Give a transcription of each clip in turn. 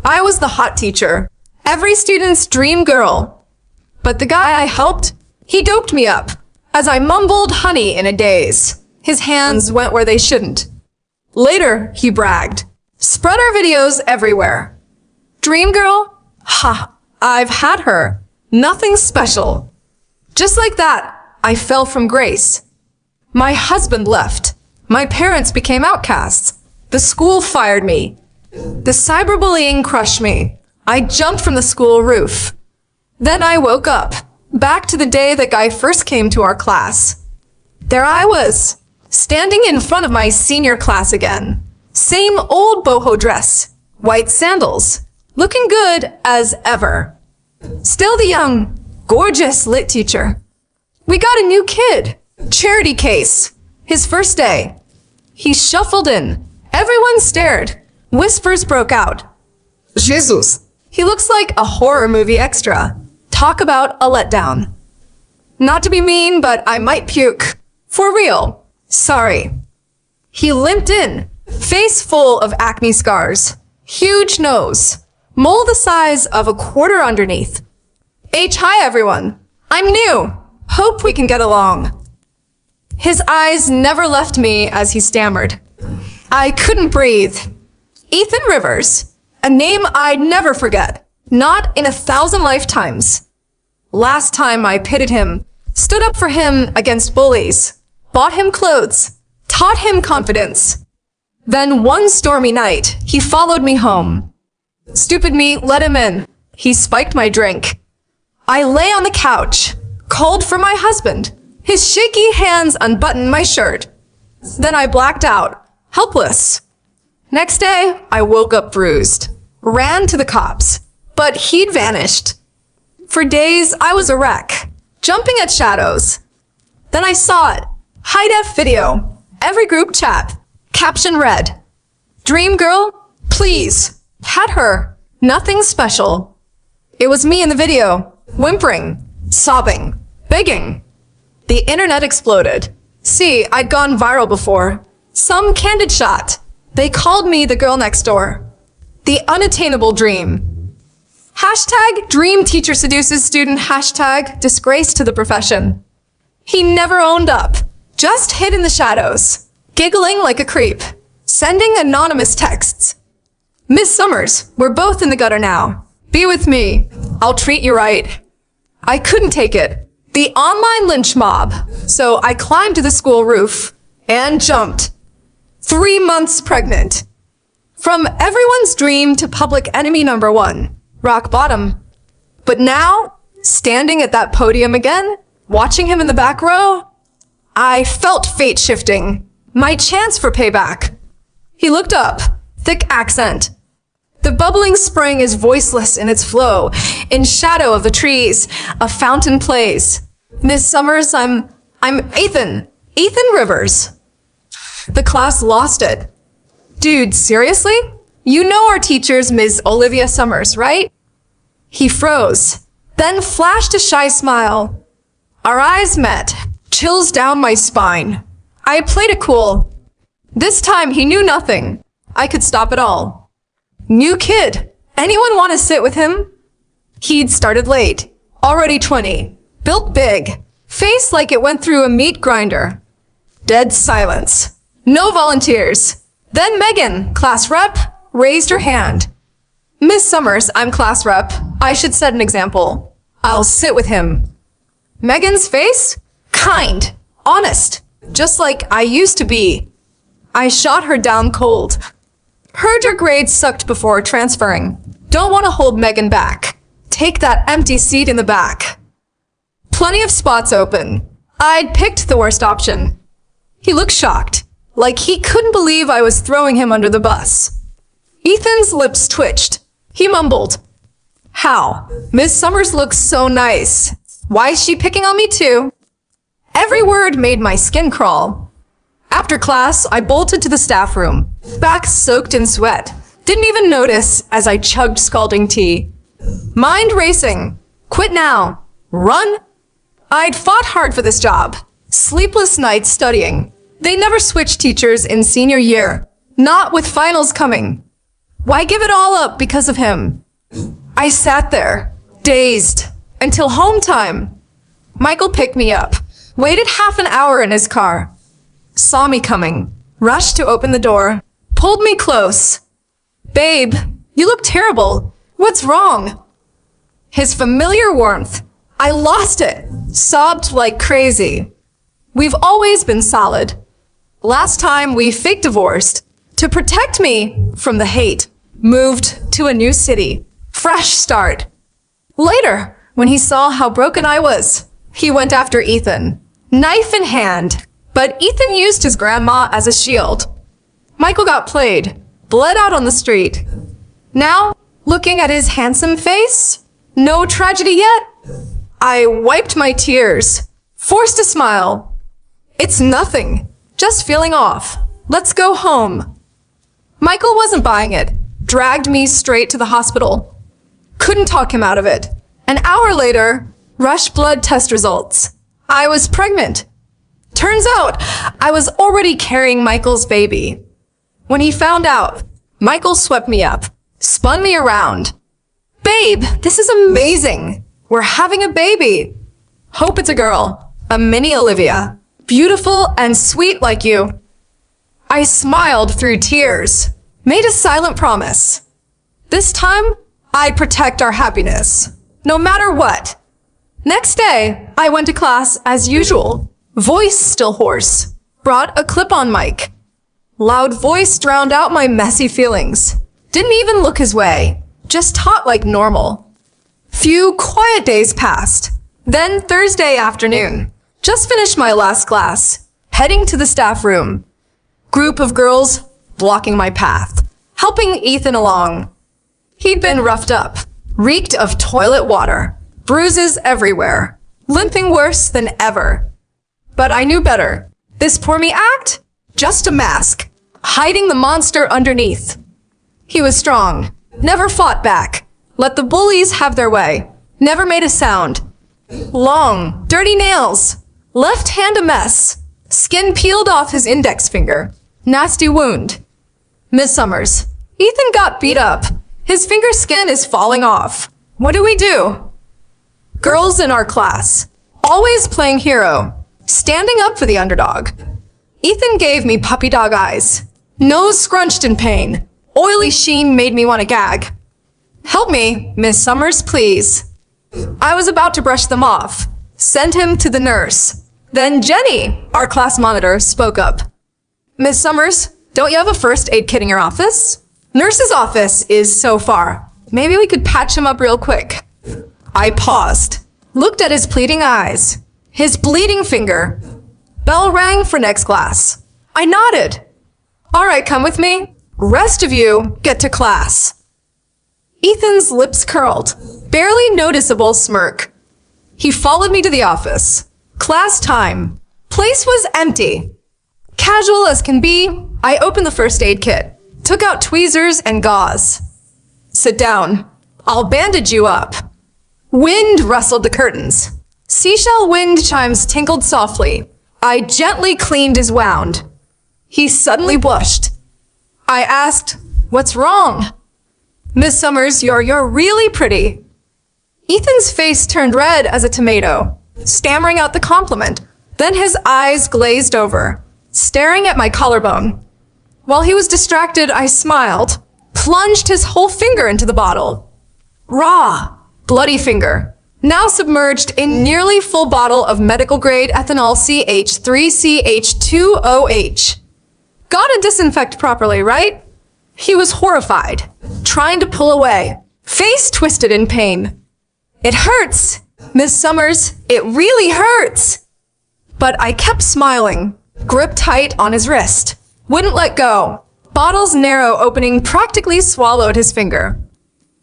I was the hot teacher, every student's dream girl. But the guy I helped, he doped me up. As I mumbled honey in a daze, his hands went where they shouldn't. Later, he bragged, spread our videos everywhere. Dream girl? Ha, I've had her. Nothing special. Just like that, I fell from grace. My husband left. My parents became outcasts. The school fired me. The cyberbullying crushed me. I jumped from the school roof. Then I woke up, back to the day that guy first came to our class. There I was, standing in front of my senior class again. Same old boho dress, white sandals, looking good as ever. Still the young, gorgeous lit teacher. We got a new kid, charity case, his first day. He shuffled in. Everyone stared. Whispers broke out. Jesus! He looks like a horror movie extra. Talk about a letdown. Not to be mean, but I might puke. For real. Sorry. He limped in, face full of acne scars, huge nose, mole the size of a quarter underneath. Hi everyone. I'm new. Hope we can get along. His eyes never left me as he stammered. I couldn't breathe. Ethan Rivers, a name I'd never forget, not in 1,000 lifetimes. Last time I pitted him, stood up for him against bullies, bought him clothes, taught him confidence. Then one stormy night, he followed me home. Stupid me let him in. He spiked my drink. I lay on the couch, called for my husband. His shaky hands unbuttoned my shirt. Then I blacked out, helpless. Next day, I woke up bruised, ran to the cops, but he'd vanished. For days, I was a wreck, jumping at shadows. Then I saw it, high-def video, every group chat, caption read, Dream girl, please, had her, nothing special. It was me in the video, whimpering, sobbing, begging. The internet exploded. See, I'd gone viral before. Some candid shot. They called me the girl next door. The unattainable dream. Hashtag dream teacher seduces student, hashtag disgrace to the profession. He never owned up, just hid in the shadows, giggling like a creep, sending anonymous texts. Miss Summers, we're both in the gutter now. Be with me. I'll treat you right. I couldn't take it. The online lynch mob. So I climbed to the school roof and jumped. 3 months pregnant. From everyone's dream to public enemy number one, rock bottom. But now, standing at that podium again, watching him in the back row, I felt fate shifting, my chance for payback. He looked up, thick accent. The bubbling spring is voiceless in its flow. In shadow of the trees, a fountain plays. Miss Summers, I'm Ethan Rivers. The class lost it. Dude, seriously? You know our teacher's Ms. Olivia Summers, right? He froze, then flashed a shy smile. Our eyes met, chills down my spine. I played it cool. This time he knew nothing. I could stop it all. New kid. Anyone want to sit with him? He'd started late, already 20. Built big, face like it went through a meat grinder. Dead silence. No volunteers. Then Megan, class rep, raised her hand. Miss Summers, I'm class rep. I should set an example. I'll sit with him. Megan's face? Kind, honest, just like I used to be. I shot her down cold. Heard your grades sucked before transferring. Don't want to hold Megan back. Take that empty seat in the back. Plenty of spots open. I'd picked the worst option. He looked shocked, like he couldn't believe I was throwing him under the bus. Ethan's lips twitched. He mumbled, How? Miss Summers looks so nice. Why is she picking on me too? Every word made my skin crawl. After class, I bolted to the staff room, back soaked in sweat. Didn't even notice as I chugged scalding tea. Mind racing. Quit now. Run. I'd fought hard for this job. Sleepless nights studying. They never switched teachers in senior year. Not with finals coming. Why give it all up because of him? I sat there, dazed, until home time. Michael picked me up, waited half an hour in his car, saw me coming, rushed to open the door, pulled me close. Babe, you look terrible. What's wrong? His familiar warmth. I lost it, sobbed like crazy. We've always been solid. Last time we fake divorced to protect me from the hate, moved to a new city, fresh start. Later, when he saw how broken I was, he went after Ethan, knife in hand, but Ethan used his grandma as a shield. Michael got played, bled out on the street. Now, looking at his handsome face, no tragedy yet. I wiped my tears, forced a smile. It's nothing, just feeling off. Let's go home. Michael wasn't buying it, dragged me straight to the hospital. Couldn't talk him out of it. An hour later, rushed blood test results. I was pregnant. Turns out, I was already carrying Michael's baby. When he found out, Michael swept me up, spun me around. Babe, this is amazing. We're having a baby. Hope it's a girl, a mini Olivia, beautiful and sweet like you. I smiled through tears, made a silent promise. This time, I'd protect our happiness, no matter what. Next day, I went to class as usual, voice still hoarse, brought a clip-on mic. Loud voice drowned out my messy feelings. Didn't even look his way, just taught like normal. Few quiet days passed. Then Thursday afternoon, just finished my last class, heading to the staff room. Group of girls blocking my path, helping Ethan along. He'd been roughed up, reeked of toilet water, bruises everywhere, limping worse than ever. But I knew better. This poor me act? Just a mask, hiding the monster underneath. He was strong, never fought back, let the bullies have their way, never made a sound. Long, dirty nails, left hand a mess, skin peeled off his index finger, nasty wound. Miss Summers, Ethan got beat up. His finger skin is falling off. What do we do? Girls in our class, always playing hero, standing up for the underdog. Ethan gave me puppy dog eyes, nose scrunched in pain. Oily sheen made me want to gag. Help me, Miss Summers, please. I was about to brush them off, send him to the nurse. Then Jenny, our class monitor, spoke up. Miss Summers, don't you have a first aid kit in your office? Nurse's office is so far. Maybe we could patch him up real quick. I paused, looked at his pleading eyes, his bleeding finger. Bell rang for next class. I nodded. All right, come with me. Rest of you, get to class. Ethan's lips curled, barely noticeable smirk. He followed me to the office. Class time. Place was empty. Casual as can be, I opened the first aid kit, took out tweezers and gauze. Sit down. I'll bandage you up. Wind rustled the curtains. Seashell wind chimes tinkled softly. I gently cleaned his wound. He suddenly blushed. I asked, "What's wrong?" Miss Summers, you're really pretty. Ethan's face turned red as a tomato, stammering out the compliment. Then his eyes glazed over, staring at my collarbone. While he was distracted, I smiled, plunged his whole finger into the bottle. Raw, bloody finger, now submerged in nearly full bottle of medical-grade ethanol CH3CH2OH. Gotta disinfect properly, right? He was horrified, trying to pull away, face twisted in pain. It hurts, Miss Summers, it really hurts. But I kept smiling, gripped tight on his wrist, wouldn't let go. Bottle's narrow opening practically swallowed his finger.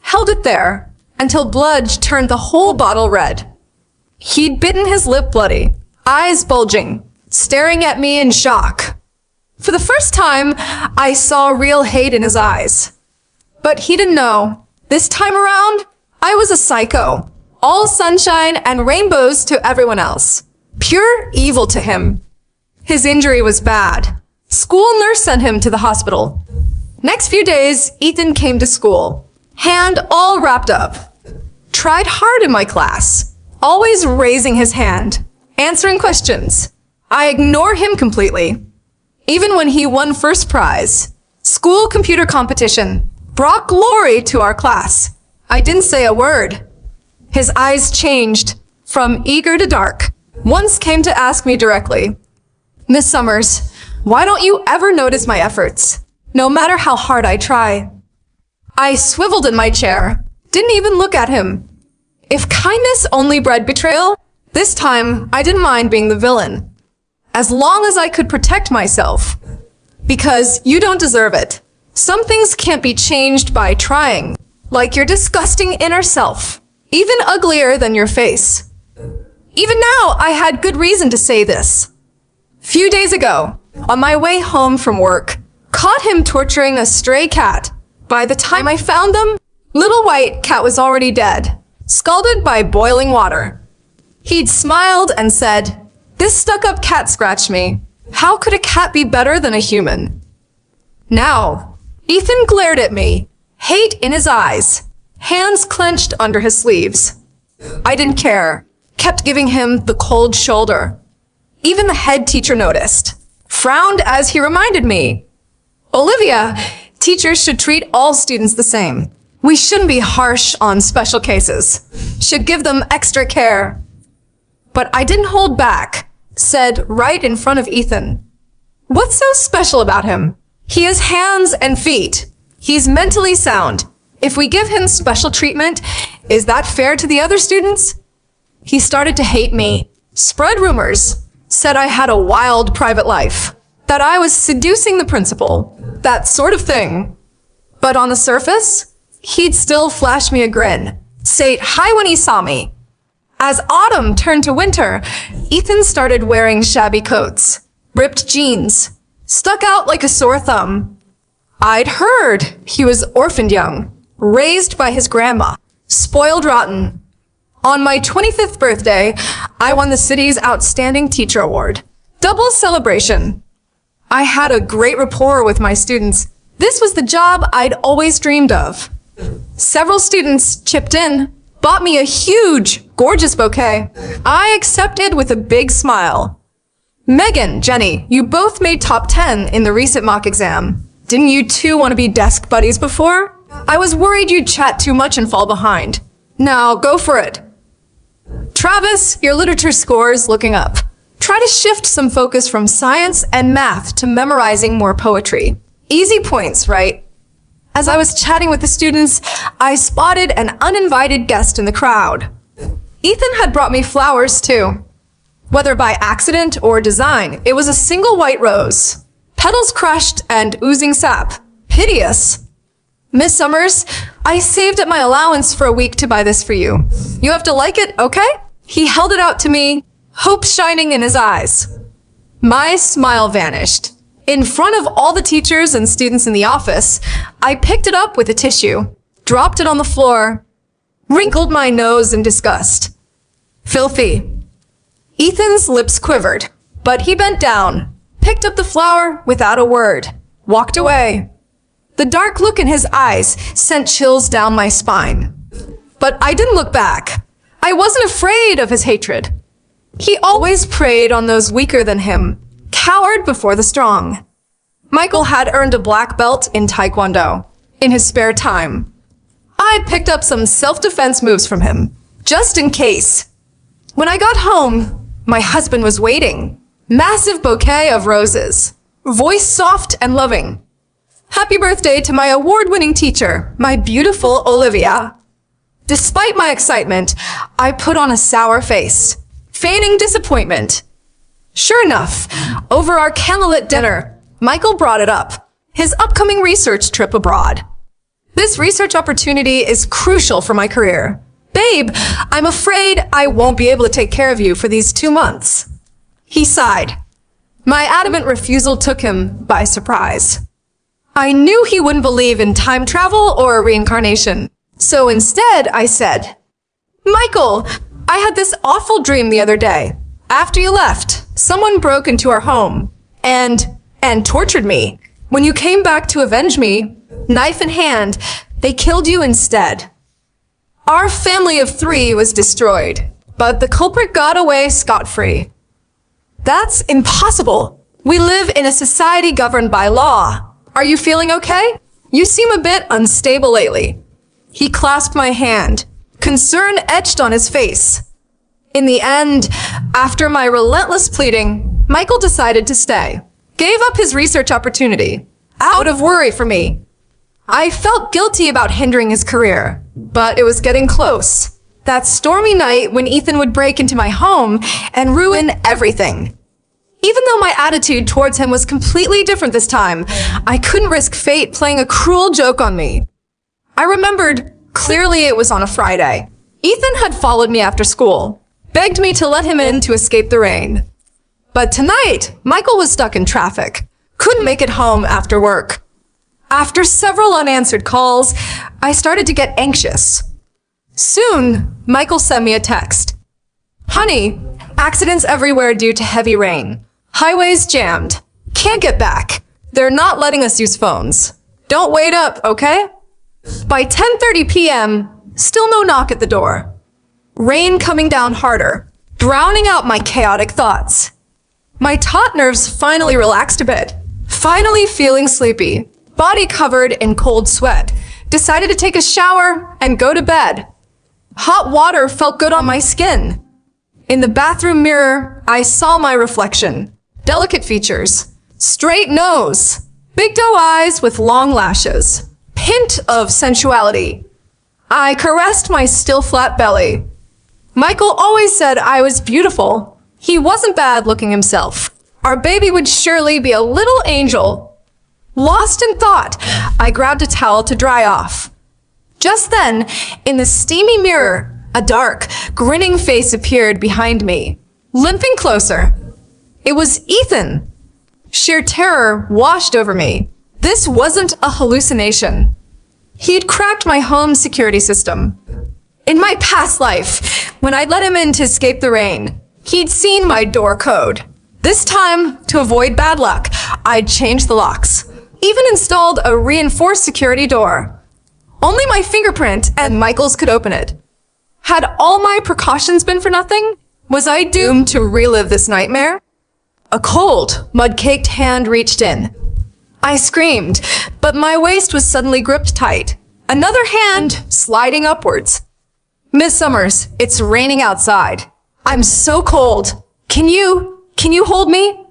Held it there until blood turned the whole bottle red. He'd bitten his lip bloody, eyes bulging, staring at me in shock. For the first time, I saw real hate in his eyes. But he didn't know. This time around, I was a psycho. All sunshine and rainbows to everyone else. Pure evil to him. His injury was bad. School nurse sent him to the hospital. Next few days, Ethan came to school, hand all wrapped up. Tried hard in my class, always raising his hand, answering questions. I ignore him completely. Even when he won first prize, school computer competition, brought glory to our class, I didn't say a word. His eyes changed from eager to dark. Once came to ask me directly, "Miss Summers, why don't you ever notice my efforts, no matter how hard I try?" I swiveled in my chair, didn't even look at him. If kindness only bred betrayal, this time I didn't mind being the villain, as long as I could protect myself. Because you don't deserve it. Some things can't be changed by trying, like your disgusting inner self, even uglier than your face. Even now, I had good reason to say this. Few days ago, on my way home from work, caught him torturing a stray cat. By the time I found them, little white cat was already dead, scalded by boiling water. He'd smiled and said, "This stuck-up cat scratched me. How could a cat be better than a human?" Now, Ethan glared at me, hate in his eyes, hands clenched under his sleeves. I didn't care, kept giving him the cold shoulder. Even the head teacher noticed, frowned as he reminded me, "Olivia, teachers should treat all students the same. We shouldn't be harsh on special cases, should give them extra care." But I didn't hold back, said right in front of Ethan, "What's so special about him? He has hands and feet. He's mentally sound. If we give him special treatment, is that fair to the other students?" He started to hate me, spread rumors, said I had a wild private life, that I was seducing the principal, that sort of thing. But on the surface, he'd still flash me a grin, say hi when he saw me. As autumn turned to winter, Ethan started wearing shabby coats, ripped jeans, stuck out like a sore thumb. I'd heard he was orphaned young, raised by his grandma, spoiled rotten. On my 25th birthday, I won the city's Outstanding Teacher Award. Double celebration. I had a great rapport with my students. This was the job I'd always dreamed of. Several students chipped in, bought me a huge, gorgeous bouquet. I accepted with a big smile. Megan, Jenny, you both made top 10 in the recent mock exam. Didn't you two want to be desk buddies before? I was worried you'd chat too much and fall behind. Now go for it. Travis, your literature score's looking up. Try to shift some focus from science and math to memorizing more poetry. Easy points, right? As I was chatting with the students, I spotted an uninvited guest in the crowd. Ethan had brought me flowers too. Whether by accident or design, it was a single white rose. Petals crushed and oozing sap. Hideous. "Miss Summers, I saved up my allowance for a week to buy this for you. You have to like it, okay?" He held it out to me, hope shining in his eyes. My smile vanished. In front of all the teachers and students in the office, I picked it up with a tissue, dropped it on the floor, wrinkled my nose in disgust. Filthy. Ethan's lips quivered, but he bent down, picked up the flower without a word, walked away. The dark look in his eyes sent chills down my spine. But I didn't look back. I wasn't afraid of his hatred. He always preyed on those weaker than him, cowered before the strong. Michael had earned a black belt in Taekwondo in his spare time. I picked up some self-defense moves from him, just in case. When I got home, my husband was waiting. Massive bouquet of roses, voice soft and loving. "Happy birthday to my award-winning teacher, my beautiful Olivia." Despite my excitement, I put on a sour face, feigning disappointment. Sure enough, over our candlelit dinner, Michael brought it up, his upcoming research trip abroad. This research opportunity is crucial for my career. "Babe, I'm afraid I won't be able to take care of you for these 2 months. He sighed. My adamant refusal took him by surprise. I knew he wouldn't believe in time travel or reincarnation. So instead, I said, "Michael, I had this awful dream the other day. After you left, someone broke into our home and tortured me. When you came back to avenge me, knife in hand, they killed you instead. Our family of 3 was destroyed, but the culprit got away scot-free. That's impossible. We live in a society governed by law. Are you feeling okay? You seem a bit unstable lately. He clasped my hand, concern etched on his face. In the end, after my relentless pleading, Michael decided to stay. Gave up his research opportunity, out of worry for me. I felt guilty about hindering his career, but it was getting close. That stormy night when Ethan would break into my home and ruin everything. Even though my attitude towards him was completely different this time, I couldn't risk fate playing a cruel joke on me. I remembered clearly it was on a Friday. Ethan had followed me after school, begged me to let him in to escape the rain. But tonight, Michael was stuck in traffic, couldn't make it home after work. After several unanswered calls, I started to get anxious. Soon, Michael sent me a text. Honey, accidents everywhere due to heavy rain. Highways jammed. Can't get back. They're not letting us use phones. Don't wait up, okay? By 10:30 p.m., still no knock at the door. Rain coming down harder, drowning out my chaotic thoughts. My taut nerves finally relaxed a bit. Finally feeling sleepy, body covered in cold sweat, decided to take a shower and go to bed. Hot water felt good on my skin. In the bathroom mirror, I saw my reflection. Delicate features, straight nose, big doe eyes with long lashes, hint of sensuality. I caressed my still flat belly. Michael always said I was beautiful. He wasn't bad looking himself. Our baby would surely be a little angel. Lost in thought, I grabbed a towel to dry off. Just then, in the steamy mirror, a dark, grinning face appeared behind me, limping closer. It was Ethan. Sheer terror washed over me. This wasn't a hallucination. He'd cracked my home security system. In my past life, when I let him in to escape the rain, he'd seen my door code. This time, to avoid bad luck, I'd changed the locks. Even installed a reinforced security door. Only my fingerprint and Michael's could open it. Had all my precautions been for nothing? Was I doomed to relive this nightmare? A cold, mud-caked hand reached in. I screamed, but my waist was suddenly gripped tight. Another hand sliding upwards. Miss Summers, it's raining outside. I'm so cold. Can you hold me?